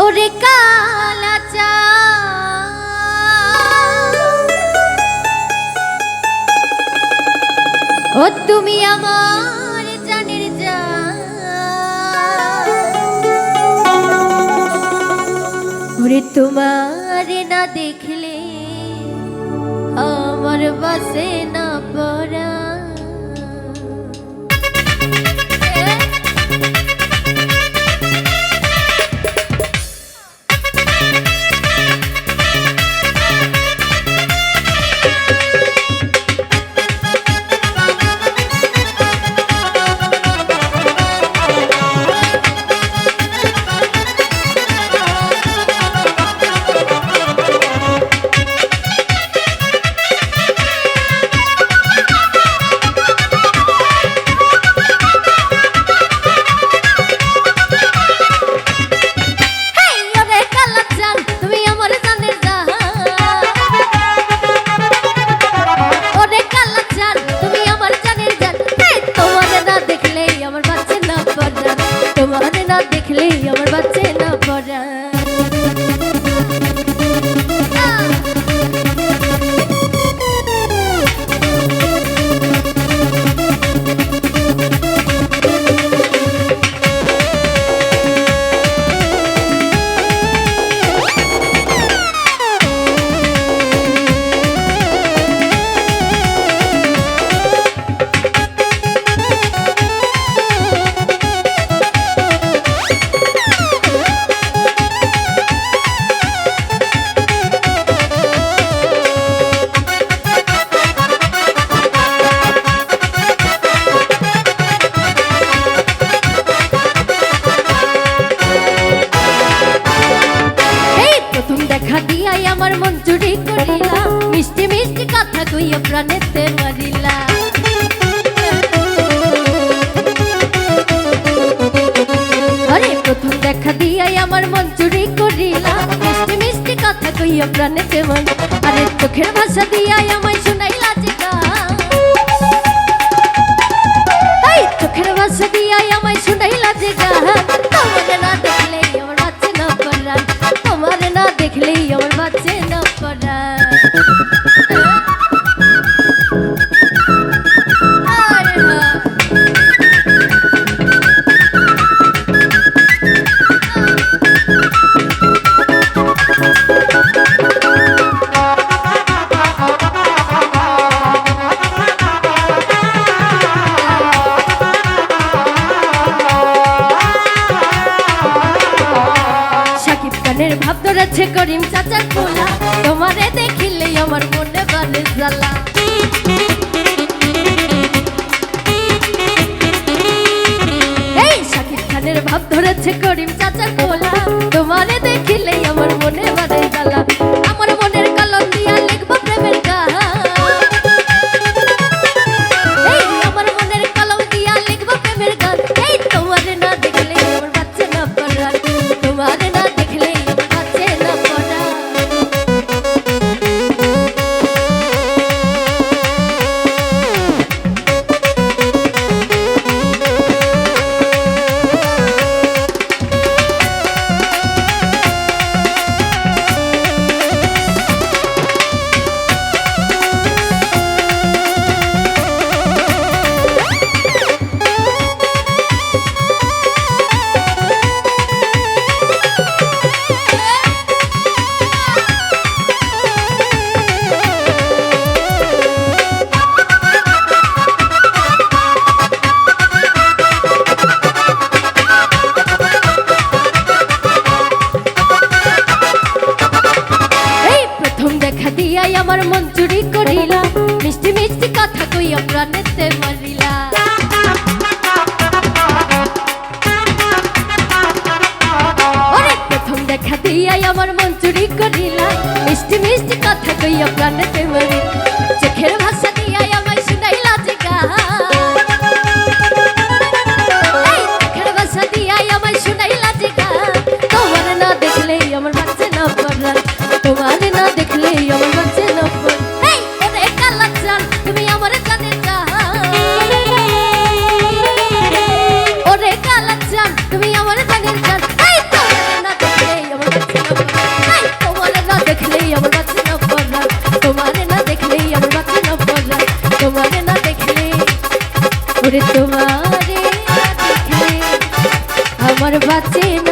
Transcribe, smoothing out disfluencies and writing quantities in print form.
ওরে কালাচা ও তুমি আমার জানের জান, ওরে তোমার না দেখলে আমার বাসে না পড়া। আমার মন চুরি করিলা, মিষ্টি মিষ্টি কথা কইয়া প্রাণেতে মারিলা। আরে প্রথম দেখা দিয়াই আমার মন চুরি করিলা, মিষ্টি মিষ্টি কথা কইয়া প্রাণেতে মারিলা। আরে চোখের ভাষা দিয়াই আমায় শুনাইলা যে গান, এই চোখের ভাষা দিয়াই আমায় শুনাইলা যে গান। তোমারে না দেখলেই আমার বাচ্চা না পড়া, তোমারে না দেখলেই আমার বাচ্চা না পড়া। ভাব ধরেছে করিম চাচার কোলা, তোমারে দেখিলে আমার মনে বালে জ্বালা। এই শাকিব খানের ভাব ধরেছে করিম চাচার কোলা, তোমারে দেখিলে আমার মনে বালে জ্বালা। আমার মনের কলম দিয়া লিখবো প্রেমের গান, এই আমার মনের কলম দিয়া লিখবো প্রেমের গান। এই তোমারে না দেখলে আমার বাচ্চা না পড়া, তোমারে না দেখলে আমার মন চুরি করিলা, মিষ্টি মিষ্টি কথা কইয়া প্রাণেতে মারিলা। অনেক প্রথম দেখা দিয়াই আমার মন চুরি করিলা, মিষ্টি মিষ্টি কথা কইয়া প্রাণেতে মারিলা। চোখের ভাষা দিয়াই আমায় শুনাইলা যে গান, এই চোখের ভাষা দিয়াই আমায় শুনাইলা যে গান। তোমারে না দেখলেই আমার বাচ্চা না পড়া, তোমারে না দেখলেই আমার বাচ্চা না পড়া। এই ওরে কালাচান তুমি আমার জানের জান, ওরে তোমারে দেখলে আমার বাঁচে না